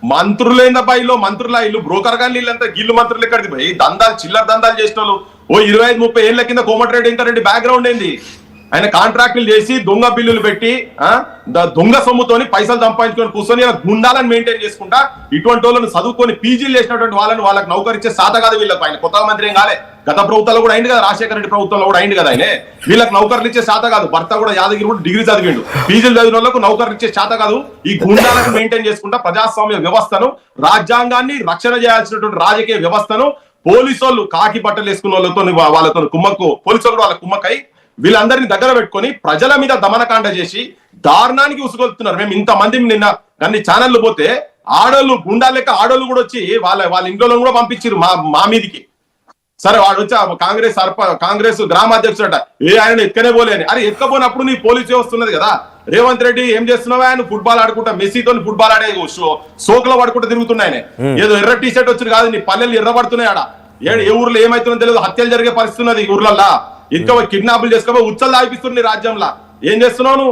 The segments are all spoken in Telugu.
మంత్రులేందబ్బా ఇల్లు మంత్రుల ఇల్లు బ్రోకర్ గాని వీళ్ళంతా గిల్లు మంత్రులు ఎక్కడిది పోయి దందాలు చిల్లర దందాలు చేసిన వాళ్ళు ఓ 25-30 ఏళ్ల కింద కోమటిరెడ్డి వెంకరెడ్డి బ్యాక్గ్రౌండ్ ఏంది ఆయన కాంట్రాక్టులు చేసి దొంగ బిల్లులు పెట్టి దొంగ సొమ్ముతోని పైసలు సంపాదించుకొని కూర్చొని గుండాలను మెయింటైన్ చేసుకుంటా ఇటువంటి వాళ్ళని చదువుకొని పీజీలు చేసినటువంటి వాళ్ళకి నౌకరిచ్చే సాత కాదు వీళ్ళకి. ఆయన కొత్త మంత్రి ఏం కాలే, గత ప్రభుత్వంలో కూడా అయింది కదా, రాజశేఖర రెడ్డి ప్రభుత్వంలో కూడా అయింది కదా. ఆయన వీళ్ళకి నౌకర్లు ఇచ్చే శాత కాదు. భర్త కూడా యాదగిరి కూడా డిగ్రీ చదివిండు, పీజీలు చదివిన వాళ్ళకు నౌకర్లు ఇచ్చే శాత కాదు. ఈ గుండాలను మెయింటైన్ చేసుకుంటా ప్రజాస్వామ్య వ్యవస్థను, రాజ్యాంగాన్ని రక్షణ చేయాల్సినటువంటి రాజకీయ వ్యవస్థను పోలీసు వాళ్ళు కాకి బట్టలు వేసుకున్న వాళ్ళతో కుమ్మక్కు పోలీసు వాళ్ళు వాళ్ళ కుమ్మకై వీళ్ళందరినీ దగ్గర పెట్టుకొని ప్రజల మీద దమనకాండ చేసి దారుణానికి ఉసుగొలుతున్నారు. మేము ఇంతమంది నిన్న అన్ని ఛానళ్లు పోతే ఆడోళ్ళు గుండా లెక్క ఆడోళ్ళు కూడా వచ్చి వాళ్ళ ఇంట్లో కూడా పంపించారు మా మీదికి. సరే వాడు వచ్చి కాంగ్రెస్ గ్రామాధ్యక్షుడట, ఆయన ఎక్కనే పోలే అని. అరే ఎక్కపోయినప్పుడు నీ పోలీసు వ్యవస్థ ఉన్నది కదా. రేవంత్ రెడ్డి ఏం చేస్తున్నావా, ఆయన ఫుట్బాల్ ఆడుకుంటా మెస్సీతో ఫుట్బాల్ ఆడే సోకులో పడుకుంటూ తిరుగుతున్నాయనే. ఏదో ఎర్ర టీ షర్ట్ వచ్చి కాదు, నీ పల్లెలు ఎర్రబడుతున్నాయి. ఆడ ఏ ఊర్లో ఏమైతుందో తెలియదు, హత్యలు జరిగే పరిస్థితి ఉన్నది ఈ ఊర్లల్లా. ఇంకా కిడ్నాపులు చేసుకోబోయి ఉచ్చలు దాగిపిస్తుంది రాజ్యంలో. ఏం చేస్తున్నావు,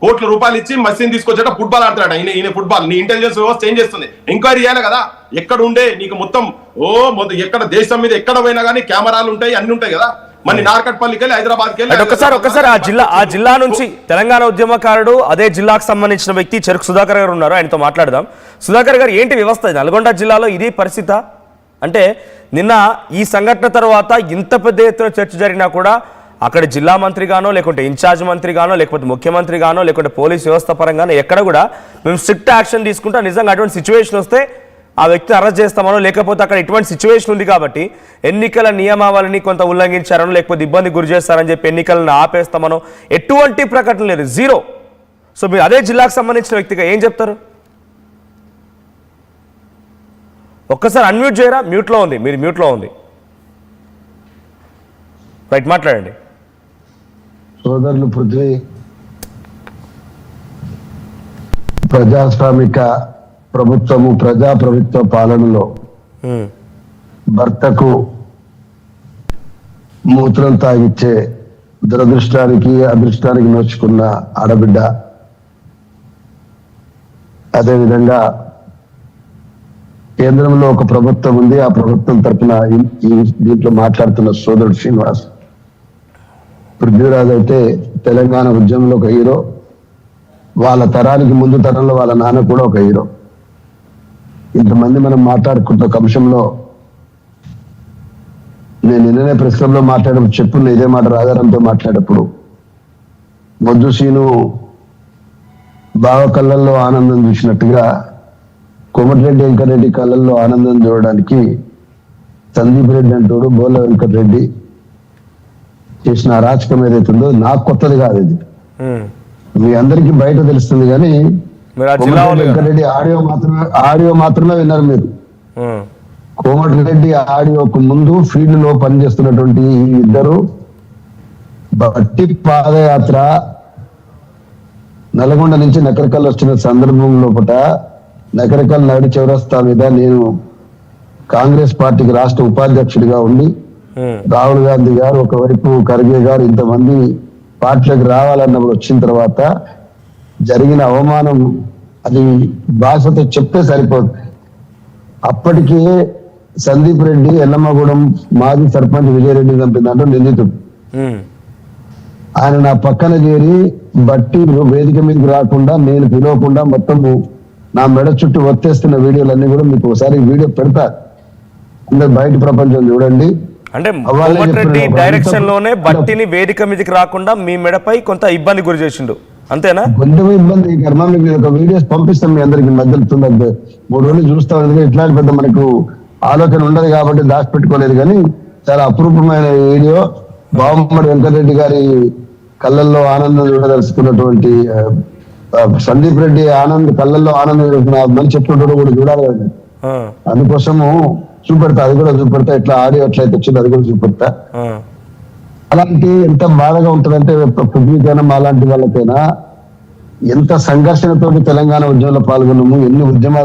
కోట్ల రూపాయలు ఇచ్చి మసీన్ తీసుకొచ్చేట ఫుట్బాల్ ఆడతాడు ఈయన ఫుట్బాల్. నీ ఇంటెలిజెన్స్ వ్యవస్థ ఏం చేస్తుంది, ఎంక్వైరీ చేయాలి కదా. ఎక్కడ ఉండే నీకు మొత్తం ఎక్కడ దేశం మీద ఎక్కడ పోయినా కానీ కెమెరాలు ఉంటాయి, అన్ని ఉంటాయి కదా. మన నార్కట్పల్లికి వెళ్ళి హైదరాబాద్కి వెళ్ళి ఒకసారి ఆ జిల్లా నుంచి తెలంగాణ ఉద్యమకారుడు అదే జిల్లాకు సంబంధించిన వ్యక్తి చెరుకు సుధాకర్ గారు ఉన్నారు, ఆయనతో మాట్లాడదాం. సుధాకర్ గారు, ఏంటి వ్యవస్థ నల్గొండ జిల్లాలో ఇది పరిస్థితి? అంటే నిన్న ఈ సంఘటన తర్వాత ఇంత పెద్ద ఎత్తున చర్చ జరిగినా కూడా అక్కడ జిల్లా మంత్రిగానో లేకుంటే ఇన్ఛార్జ్ మంత్రిగానో లేకపోతే ముఖ్యమంత్రిగానో లేకుంటే పోలీస్ వ్యవస్థ పరంగానో ఎక్కడ కూడా మేము స్ట్రిక్ట్ యాక్షన్ తీసుకుంటా, నిజంగా అటువంటి సిచ్యువేషన్ వస్తే ఆ వ్యక్తిని అరెస్ట్ చేస్తామనో లేకపోతే అక్కడ ఇటువంటి సిచ్యువేషన్ ఉంది కాబట్టి ఎన్నికల నియమావళిని కొంత ఉల్లంఘించారనో లేకపోతే ఇబ్బంది గురి చేస్తారని చెప్పి ఎన్నికలను ఆపేస్తామనో ఎటువంటి ప్రకటన లేదు, జీరో. సో మీరు అదే జిల్లాకు సంబంధించిన వ్యక్తిగా ఏం చెప్తారు? ఒక్కసారి అన్మ్యూట్ చేయరా, మ్యూట్లో ఉంది, మీరు మ్యూట్లో ఉంది, రైట్ మాట్లాడండి. సోదరులు, పృథ్వీ ప్రజాస్వామిక ప్రభుత్వము ప్రజాప్రభుత్వ పాలనలో భర్తకు మూత్రం తాగిచ్చే దురదృష్టానికి అదృష్టానికి నోచుకున్న ఆడబిడ్డ, అదేవిధంగా కేంద్రంలో ఒక ప్రభుత్వం ఉంది, ఆ ప్రభుత్వం తరఫున దీంట్లో మాట్లాడుతున్న సోదరుడు శ్రీనివాస్ పృథ్వీరాజ్ అయితే తెలంగాణ ఉద్యమంలో ఒక హీరో, వాళ్ళ తరానికి ముందు తరంలో వాళ్ళ నాన్న కూడా ఒక హీరో. ఇంతమంది మనం మాట్లాడుకుంటున్న ఒక అంశంలో నేను నిన్ననే ప్రెస్ క్లబ్ లో మాట్లాడేప్పుడు చెప్పున్న ఇదే మాట రాజారాంతో మాట్లాడేటప్పుడు, మొద్దు సీను బావ కళ్ళల్లో ఆనందం చూసినట్టుగా కోమటిరెడ్డి వెంకటరెడ్డి కళ్ళల్లో ఆనందం చూడడానికి సందీప్ రెడ్డి అంటోడు బోల వెంకటరెడ్డి చేసిన అరాచకం ఏదైతుందో నాకు కొత్తది కాదు, ఇది మీ అందరికీ బయట తెలుస్తుంది. కానీ వెంకటరెడ్డి ఆడియో మాత్రమే విన్నారు మీరు. కోమటిరెడ్డి ఆడియోకు ముందు ఫీల్డ్ లో పనిచేస్తున్నటువంటి ఈ ఇద్దరు బట్టి పాదయాత్ర నల్గొండ నుంచి నకరకల్ వచ్చిన సందర్భం లోపల నకరకల్ నడి చౌరస్తా మీద నేను కాంగ్రెస్ పార్టీకి రాష్ట్ర ఉపాధ్యక్షుడిగా ఉండి రాహుల్ గాంధీ గారు ఒకవైపు ఖర్గే గారు ఇంతమంది పార్టీలకు రావాలన్నప్పుడు వచ్చిన తర్వాత జరిగిన అవమానం అది భాషతో చెప్తే సరిపోదు. అప్పటికే సందీప్ రెడ్డి ఎల్లమ్మగూడెం మాజీ సర్పంచ్ విజయరెడ్డి చంపిందంటూ నిందితుడు. ఆయన నా పక్కన చేరి బట్టి వేదిక మీదకి రాకుండా నేను పిలవకుండా మొత్తం నా మెడ చుట్టూ ఒత్తేస్తున్న వీడియోలన్నీ కూడా మీకు ఒకసారి వీడియో పెడతా, అందరు బయట ప్రపంచం చూడండి. అంటే కోమటిరెడ్డి డైరెక్షన్ లోనే బట్టిని వేదిక మీదకి రాకుండా మీ మెడపై కొంత ఇబ్బంది గురి చేసిండు, అంతేనా? కొంచెం ఇబ్బంది కర్మ. మీకు ఒక వీడియోస్ పంపిస్తాం మీ అందరికి మధ్యలో 3 రోజులు చూస్తాం. ఎందుకంటే ఇట్లాంటి పెద్ద మనకు ఆలోచన ఉండదు కాబట్టి దాచిపెట్టుకోలేదు. కానీ చాలా అపురూపమైన వీడియో. బావమ్మడి వెంకటరెడ్డి గారి కళ్ళల్లో ఆనందం చూడదలుచుకున్నటువంటి సందీప్ రెడ్డి కళ్ళల్లో ఆనందం చూసిన మంచి చెప్తుంటాడు కూడా చూడాలి కదా. అందుకోసము చూపెడతా, అది కూడా చూపెడతా. ఇట్లా ఆడియో ఎట్లయితే వచ్చింది అది కూడా చూపెడతా. అలాంటి ఎంత బాధగా ఉంటుందంటే పృథ్వీకైనా అలాంటి వాళ్ళకైనా ఎంత సంఘర్షణతోటి తెలంగాణ ఉద్యమంలో పాల్గొన్నాము, ఎన్ని ఉద్యమాలు